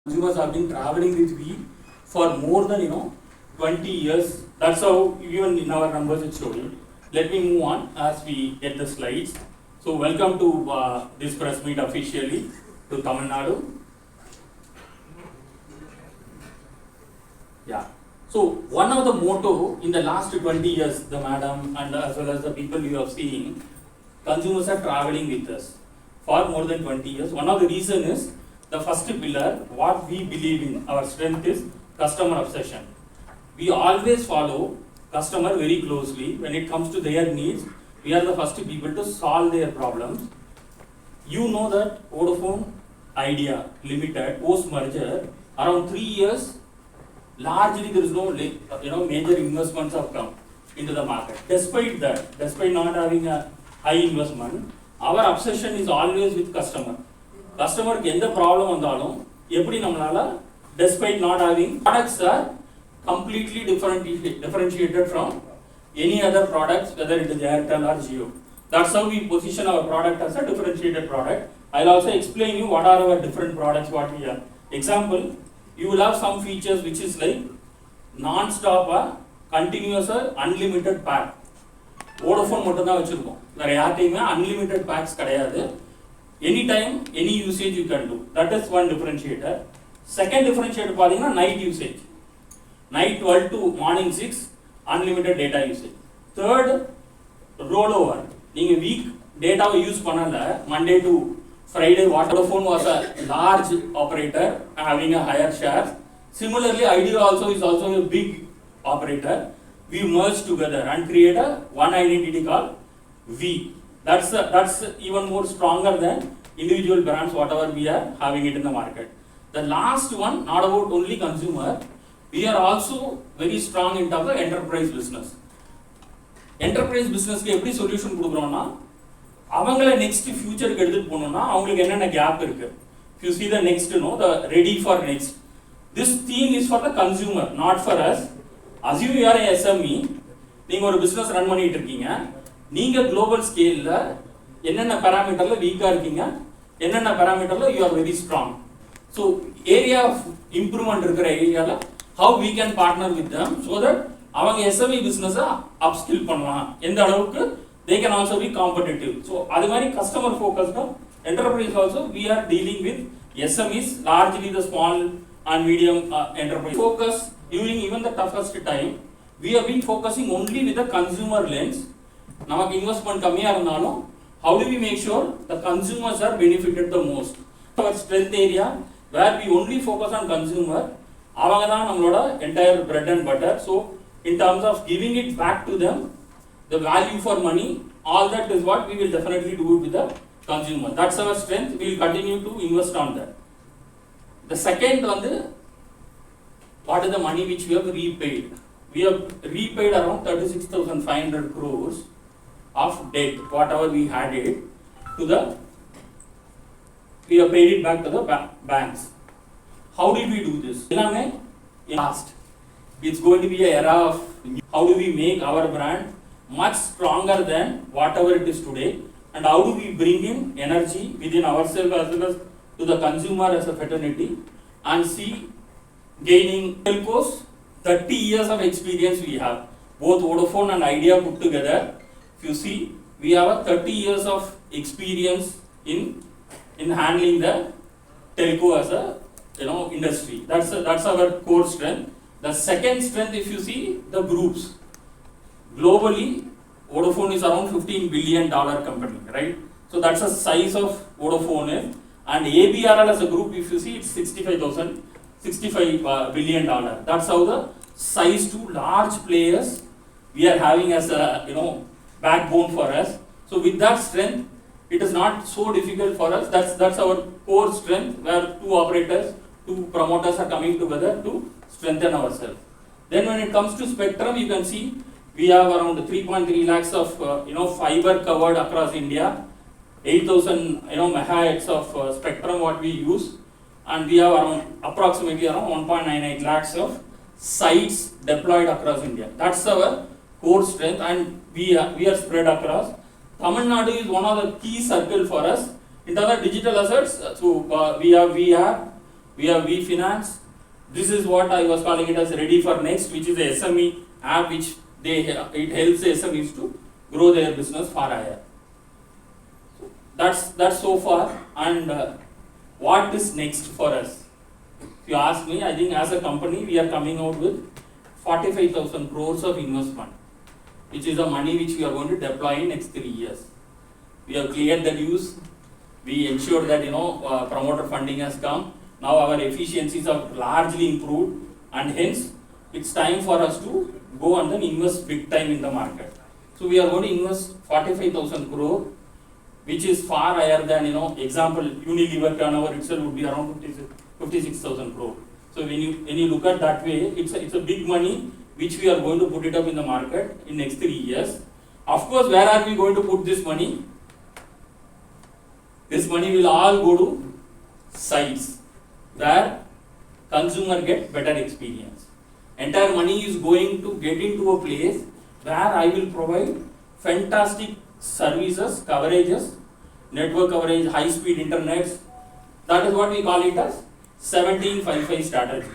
Consumers have been traveling with we for more than 20 years. That's how even in our numbers it's showing. Let me move on as we get the slides. So welcome to this press meet officially to Tamil Nadu. Yeah. So one of the motto in the last 20 years, the madam and as well as the people you have seen, consumers are traveling with us for more than 20 years. One of the reason is the first pillar, what we believe in, our strength is customer obsession. We always follow customer very closely. When it comes to their needs, we are the first people to solve their problems. You know that Vodafone Idea Limited post merger around 3 years, largely there is no major investments have come into the market. Despite that, despite not having a high investment, our obsession is always with customer. Customer ku endha problem vandalum eppadi nammala despite not having products are completely differentiated from any other products, whether it is Airtel or Jio. That's how we position our product as a differentiated product. I'll also explain you what are our different products, what we have. Example, you will have some features which is like non-stop, continuous, unlimited pack. Vodafone மட்டும் தான் வச்சிருக்கோம். வேற யார்ட்டையுமே unlimited packs கிடையாது. Anytime, any usage you can do. That is one differentiator. Second differentiator பாத்தீங்கன்னா night usage. Night 12 to morning 6, unlimited data usage. Third, rollover. நீங்க week data use பண்ணல, Monday to Friday, Vodafone was a large operator having a higher share. Similarly, Idea also is also a big operator. We merge together and create a one identity called V. That's even more stronger than individual brands, whatever we are having it in the market. The last one, not about only consumer, we are also very strong in terms of enterprise business. Enterprise business ku eppadi solution kudukrona, avangala next future ku eduthu ponona, avangalukku enna gap irukku. If you see the next, the ready for next. This theme is for the consumer, not for us. Assume you are a SME, நீங்க ஒரு business run பண்ணிட்டு இருக்கீங்க. நீங்க global scale ல என்னென்ன parameterல வீக்கா இருக்கீங்க, என்னென்ன parameterல you are very strong. So area of improvement இருக்கிற ஏரியால how we can partner with them so that அவங்க SME business upskill பண்ணலாம். எந்த அளவுக்கு they can also be competitive. So அது மாதிரி customer focused enterprise also we are dealing with SMEs, largely the small and medium enterprise. Focus during even the toughest time, we have been focusing only with the consumer lens. Namak investment kammiya irundhalum, how do we make sure the consumers are benefited the most? Our strength area where we only focus on consumer, avanga dhaan nammaloda entire bread and butter. So in terms of giving it back to them, the value for money, all that is what we will definitely do with the consumer. That's our strength. We will continue to invest on that. The second one, what is the money which we have repaid? We have repaid around 36,500 crores of debt, whatever we had it, we have paid it back to the banks. How did we do this? Last. It's going to be an era of how do we make our brand much stronger than whatever it is today, and how do we bring in energy within ourselves as well as to the consumer as a fraternity, and see gaining telcos 30 years of experience we have, both Vodafone and Idea put together. If you see, we have a 30 years of experience in handling the telco as a industry. That's our core strength. The second strength, if you see the groups, globally Vodafone is around $15 billion company, right? So that's the size of Vodafone is. And ABRL as a group, if you see, it's $65 billion. That's how the size to large players we are having as a backbone for us. So with that strength, it is not so difficult for us. That's our core strength, where two operators, two promoters are coming together to strengthen ourselves. Then when it comes to spectrum, you can see we have around 3.3 lakhs of fiber covered across India. 8,000 megahertz of spectrum what we use, and we have approximately around 1.98 lakhs of sites deployed across India. That's our core strength, and we are spread across. Tamil Nadu is one of the key circle for us. In terms of digital assets, we have WeFinance. This is what I was calling it as Ready for Next, which is a SME app which it helps the SMEs to grow their business far higher. So that's so far. And what is next for us? If you ask me, I think as a company we are coming out with 45,000 crores of investment, which is the money which we are going to deploy in next 3 years. We have cleared the dues. We ensure that promoter funding has come. Now our efficiencies are largely improved, and hence it's time for us to go and then invest big time in the market. So we are going to invest 45,000 crore, which is far higher than example Unilever turnover itself would be around 56,000 crore. So when you look at that way, it's a big money which we are going to put it up in the market in next 3 years. Of course, where are we going to put this money? This money will all go to sites where consumer get better experience. Entire money is going to get into a place where I will provide fantastic services, coverages, network coverage, high speed internet. That is what we call it as 1755 strategy.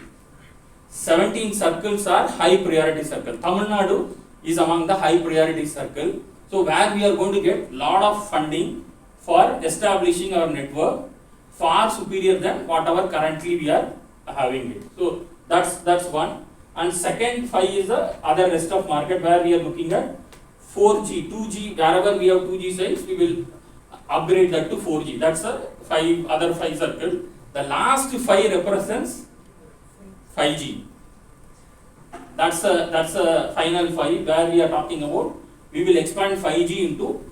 17 circles are high priority circle. Tamil Nadu is among the high priority circle. So where we are going to get lot of funding for establishing our network far superior than whatever currently we are having it. So that's one. And second 5 is the other rest of market where we are looking at 4G, 2G, wherever we have 2G sites, we will upgrade that to 4G. That's the other 5 circle. The last 5 represents 5G. That's a final 5 where we are talking about we will expand 5G into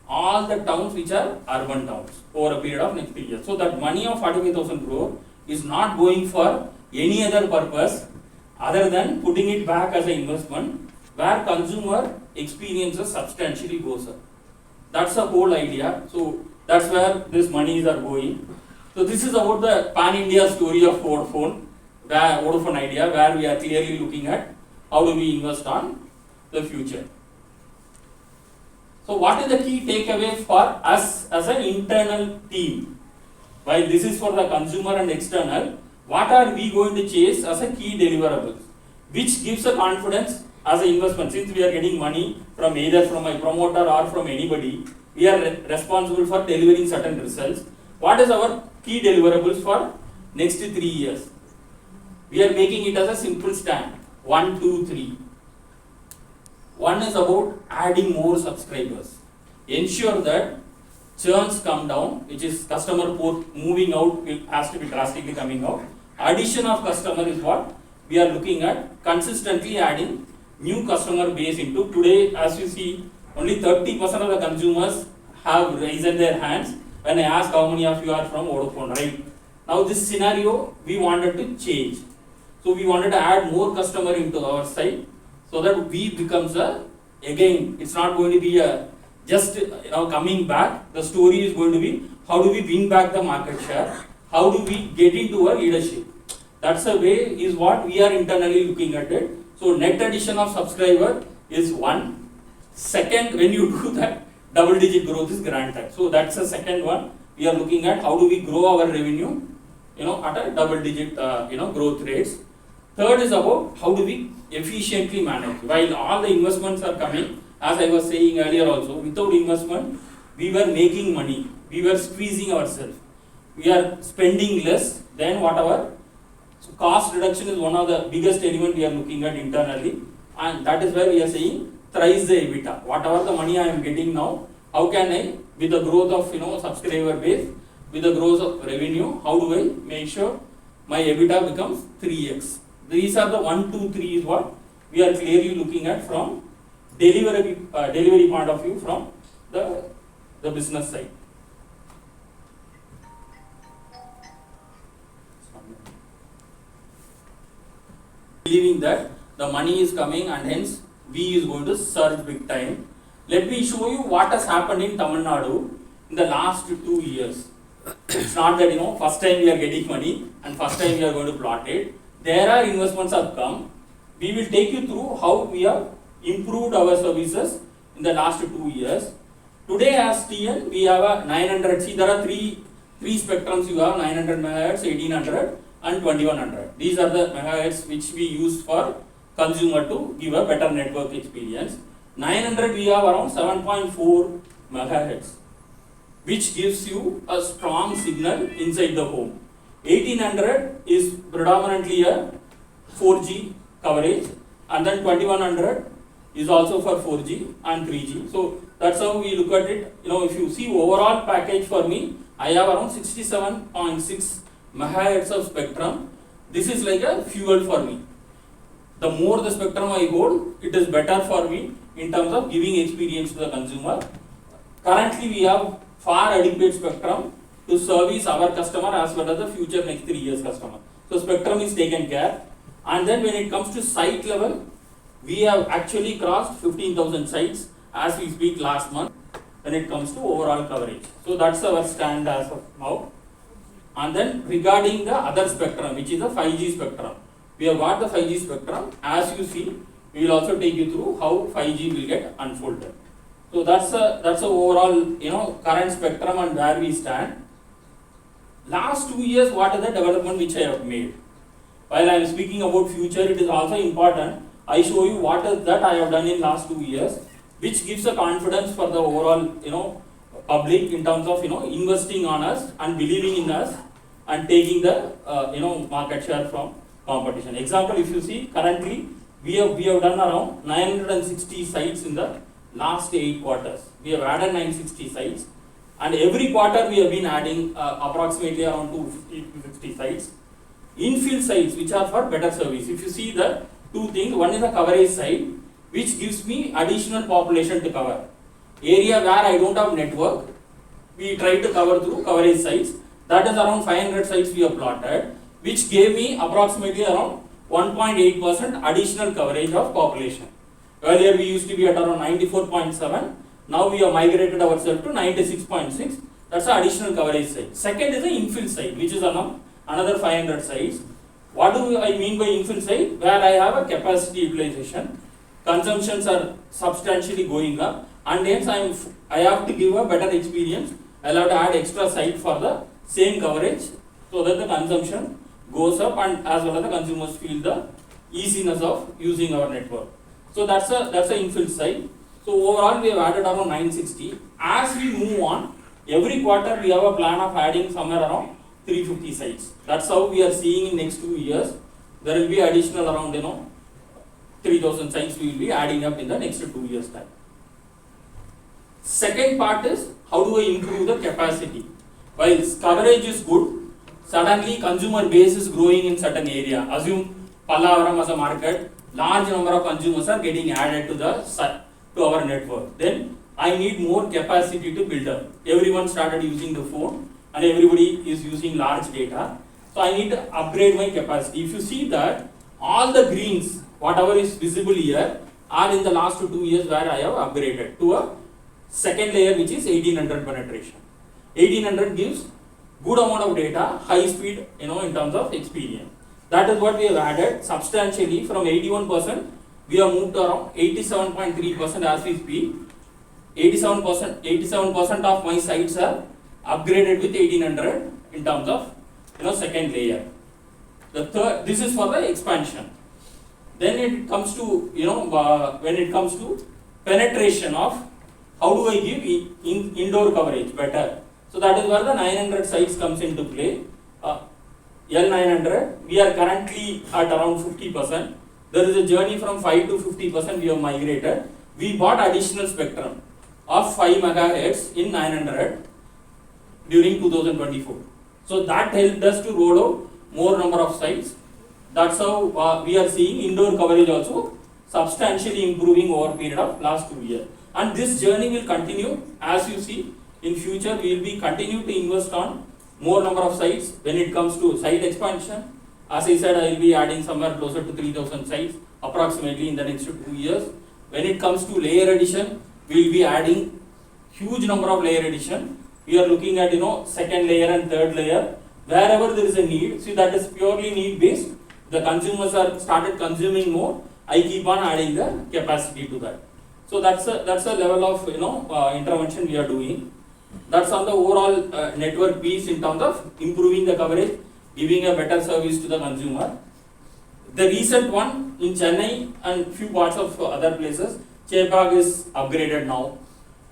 all the towns which are urban towns over a period of next 3 years. So that money of 45,000 crore is not going for any other purpose other than putting it back as an investment where consumer experiences substantially goes up. That's the whole idea. So that's where this monies are going. So this is about the pan-India story of Vodafone idea, where we are clearly looking at how do we invest on the future. So what is the key takeaway for us as an internal team? While this is for the consumer and external, what are we going to chase as a key deliverables? Which gives a confidence as an investment. Since we are getting money from either from a promoter or from anybody, we are responsible for delivering certain results. What is our key deliverables for next 3 years? We are making it as a simple stand. 1, 2, 3. One is about adding more subscribers. Ensure that churns come down, which is customer port moving out has to be drastically coming out. Addition of customer is what we are looking at, consistently adding new customer base into. Today, as you see, only 30% of the consumers have raised their hands when I ask how many of you are from Vodafone, right? Now this scenario we wanted to change. So we wanted to add more customer into our site so that we becomes again, it's not going to be just coming back. The story is going to be how do we win back the market share? How do we get into a leadership? That's the way is what we are internally looking at it. So net addition of subscriber is one. Second, when you do that, double digit growth is granted. So that's the second one. We are looking at how do we grow our revenue, at a double digit, growth rates. Third is about how do we efficiently manage. While all the investments are coming, as I was saying earlier also, without investment, we were making money. We were squeezing ourselves. We are spending less than whatever. So cost reduction is one of the biggest element we are looking at internally, and that is where we are saying thrice the EBITDA. Whatever the money I am getting now, how can I, with the growth of subscriber base, with the growth of revenue, how do I make sure my EBITDA becomes 3x? These are the 1, 2, 3 is what we are clearly looking at from delivery point of view from the business side. Believing that the money is coming and hence V is going to surge big time. Let me show you what has happened in Tamil Nadu in the last 2 years. It's not that first time we are getting money and first time we are going to plot it. There are investments have come. We will take you through how we have improved our services in the last 2 years. Today as TN, we have a 900. See, there are three spectrums you have: 900 megahertz, 1800, and 2100. These are the megahertz which we use for consumer to give a better network experience. 900 we have around 7.4 megahertz, which gives you a strong signal inside the home. 1800 is predominantly a 4G coverage, and then 2100 is also for 4G and 3G. So that's how we look at it. If you see overall package for me, I have around 67.6 megahertz of spectrum. This is like a fuel for me. The more the spectrum I hold, it is better for me in terms of giving experience to the consumer. Currently, we have far adequate spectrum to service our customer as well as the future next 3 years customer. So spectrum is taken care. And then when it comes to site level, we have actually crossed 15,000 sites as we speak last month when it comes to overall coverage. So that's our stand as of now. And then regarding the other spectrum, which is the 5G spectrum, we have got the 5G spectrum. As you see, we will also take you through how 5G will get unfolded. So that's a overall current spectrum and where we stand. Last 2 years, what is the development which I have made? While I am speaking about future, it is also important I show you what is that I have done in last 2 years, which gives a confidence for the overall public in terms of investing on us and believing in us and taking the market share from competition. Example, if you see currently we have done around 960 sites in the last 8 quarters. We have added 960 sites, and every quarter we have been adding approximately around 250 to 60 sites. Infill sites which are for better service. If you see the two things, one is the coverage side, which gives me additional population to cover. Area where I don't have network, we try to cover through coverage sites. That is around 500 sites we have plotted, which gave me approximately around 1.8% additional coverage of population. Earlier we used to be at around 94.7. Now we have migrated ourselves to 96.6. That's the additional coverage site. Second is the infill site, which is around another 500 sites. What do I mean by infill site? Where I have a capacity utilization, consumptions are substantially going up, and hence I have to give a better experience. I'll have to add extra site for the same coverage so that the consumption goes up and as well as the consumers feel the easiness of using our network. So that's a infill site. So overall we have added around 960. As we move on, every quarter we have a plan of adding somewhere around 350 sites. That's how we are seeing in next 2 years. There will be additional around 3,000 sites we will be adding up in the next 2 years time. Second part is how do I improve the capacity? While coverage is good, suddenly consumer base is growing in certain area. Assume Pallavaram as a market, large number of consumers are getting added to our network. Then I need more capacity to build up. Everyone started using the phone and everybody is using large data. So I need to upgrade my capacity. If you see that all the greens, whatever is visible here, are in the last 2 years where I have upgraded to a second layer, which is 1800 penetration. 1800 gives good amount of data, high speed, in terms of experience. That is what we have added substantially. From 81%, we have moved to around 87.3% as we speak. 87% of my sites are upgraded with 1800 in terms of second layer. This is for the expansion. Then it comes to when it comes to penetration of how do I give indoor coverage better. So that is where the 900 sites comes into play. L900, we are currently at around 50%. There is a journey from 5 to 50% we have migrated. We bought additional spectrum of 5 megahertz in 900 during 2024. So that helped us to roll out more number of sites. That's how we are seeing indoor coverage also substantially improving over a period of last 2 years. And this journey will continue. As you see, in future we will be continue to invest on more number of sites. When it comes to site expansion, as I said, I will be adding somewhere closer to 3,000 sites approximately in the next 2 years. When it comes to layer addition, we will be adding huge number of layer addition. We are looking at second layer and third layer wherever there is a need. See, that is purely need based. The consumers are started consuming more. I keep on adding the capacity to that. So that's a level of intervention we are doing. That's on the overall network piece in terms of improving the coverage, giving a better service to the consumer. The recent one in Chennai and few parts of other places, Chepag is upgraded now.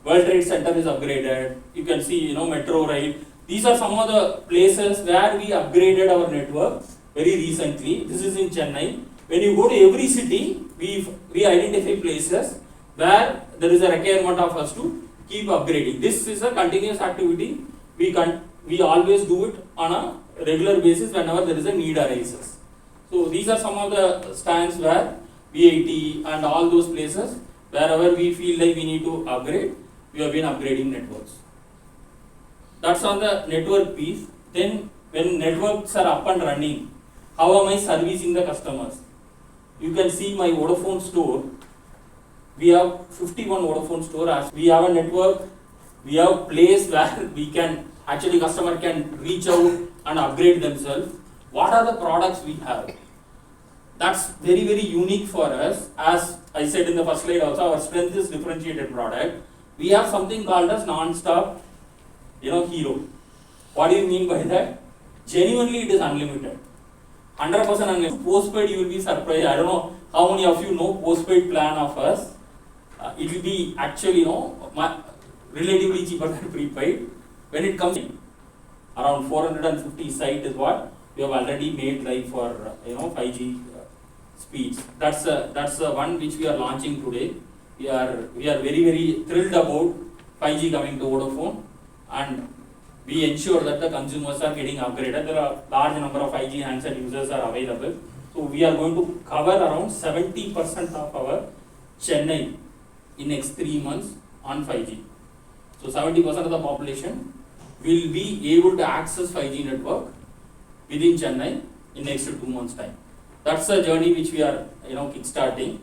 World Trade Center is upgraded. You can see, Metro Rail. These are some of the places where we upgraded our network very recently. This is in Chennai. When you go to every city, we identify places where there is a requirement of us to keep upgrading. This is a continuous activity. We always do it on a regular basis whenever there is a need arises. So these are some of the stands where VIT and all those places wherever we feel like we need to upgrade, we have been upgrading networks. That's on the network piece. Then when networks are up and running, how am I servicing the customers? You can see my Vodafone store. We have 51 Vodafone stores. We have a network. We have a place where we can actually customer can reach out and upgrade themselves. What are the products we have? That's very, very unique for us. As I said in the first slide also, our strength is differentiated product. We have something called as non-stop, hero. What do you mean by that? Genuinely it is unlimited. 100% unlimited. Postpaid, you will be surprised. I don't know how many of you know postpaid plan of us. It will be actually, relatively cheaper than prepaid. When it comes in, around 450 site is what we have already made live for 5G speeds. That's the one which we are launching today. We are very, very thrilled about 5G coming to Vodafone, and we ensure that the consumers are getting upgraded. There are large number of 5G handset users are available. So we are going to cover around 70% of our Chennai in next 3 months on 5G. So 70% of the population will be able to access 5G network within Chennai in next 2 months time. That's a journey which we are kickstarting.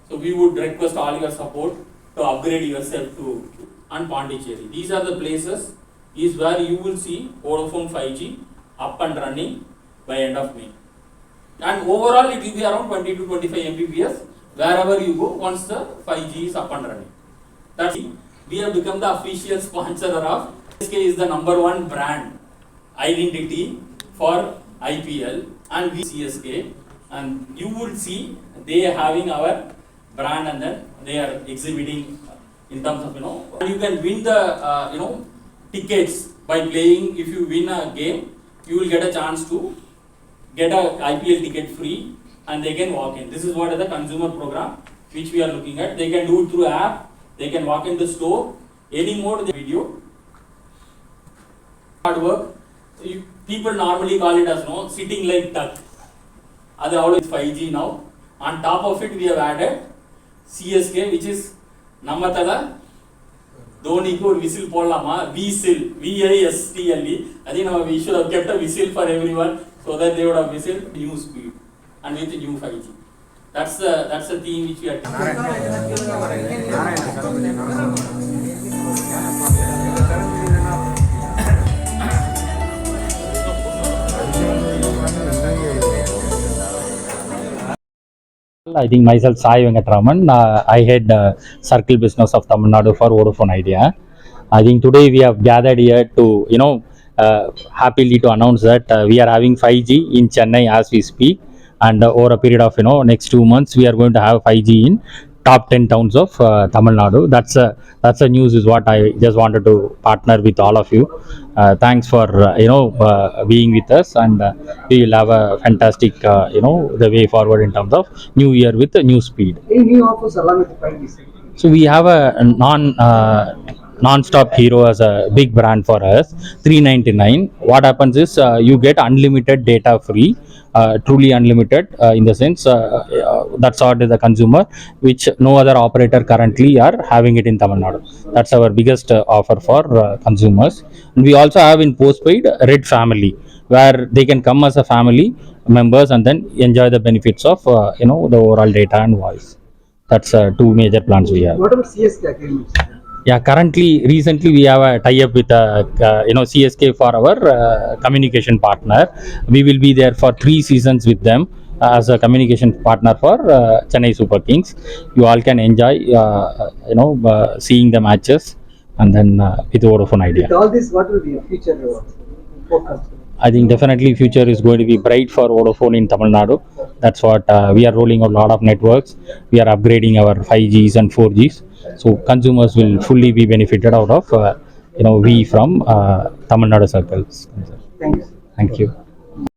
So we would request all your support to upgrade yourself to and Pondicherry. These are the places is where you will see Vodafone 5G up and running by end of May. And overall it will be around 20 to 25 Mbps wherever you go once the 5G is up and running. That's it. We have become the official sponsor of CSK is the #1 brand identity for IPL and we CSK, and you will see they are having our brand and then they are exhibiting in terms of and you can win the tickets by playing. If you win a game, you will get a chance to get a IPL ticket free and they can walk in. This is what is the consumer program which we are looking at. They can do it through app, they can walk in the store, any mode the video. Hard work. People normally call it as sitting like duck. That's always 5G now. On top of it, we have added CSK, which is Namatala Dhoni ko whistle pollama, whistle, VISTLE. I think we should have kept a whistle for everyone so that they would have whistled new speed and with new 5G. That's the theme which we are I think myself Sai Venkatraman. I head circle business of Tamil Nadu for Vodafone Idea. I think today we have gathered here to happily to announce that we are having 5G in Chennai as we speak, and over a period of next 2 months we are going to have 5G in top 10 towns of Tamil Nadu. That's a news is what I just wanted to partner with all of you. Thanks for being with us, and we will have a fantastic the way forward in terms of new year with a new speed. Any new offers along with 5G? So we have a non-stop hero as a big brand for us, $399. What happens is you get unlimited data free, truly unlimited in the sense that's what is the consumer, which no other operator currently are having it in Tamil Nadu. That's our biggest offer for consumers. And we also have in postpaid Red Family, where they can come as a family members and then enjoy the benefits of the overall data and voice. That's two major plans we have. What about CSK agreement? Yeah, recently we have a tie-up with CSK for our communication partner. We will be there for 3 seasons with them. as a communication partner for Chennai Super Kings. You all can enjoy, seeing the matches and then with Vodafone Idea. With all this, what will be your future focus? I think definitely future is going to be bright for Vodafone in Tamil Nadu. That's what we are rolling out a lot of networks. We are upgrading our 5Gs and 4Gs. So consumers will fully be benefited out of, we from Tamil Nadu circles. Thank you. Thank you.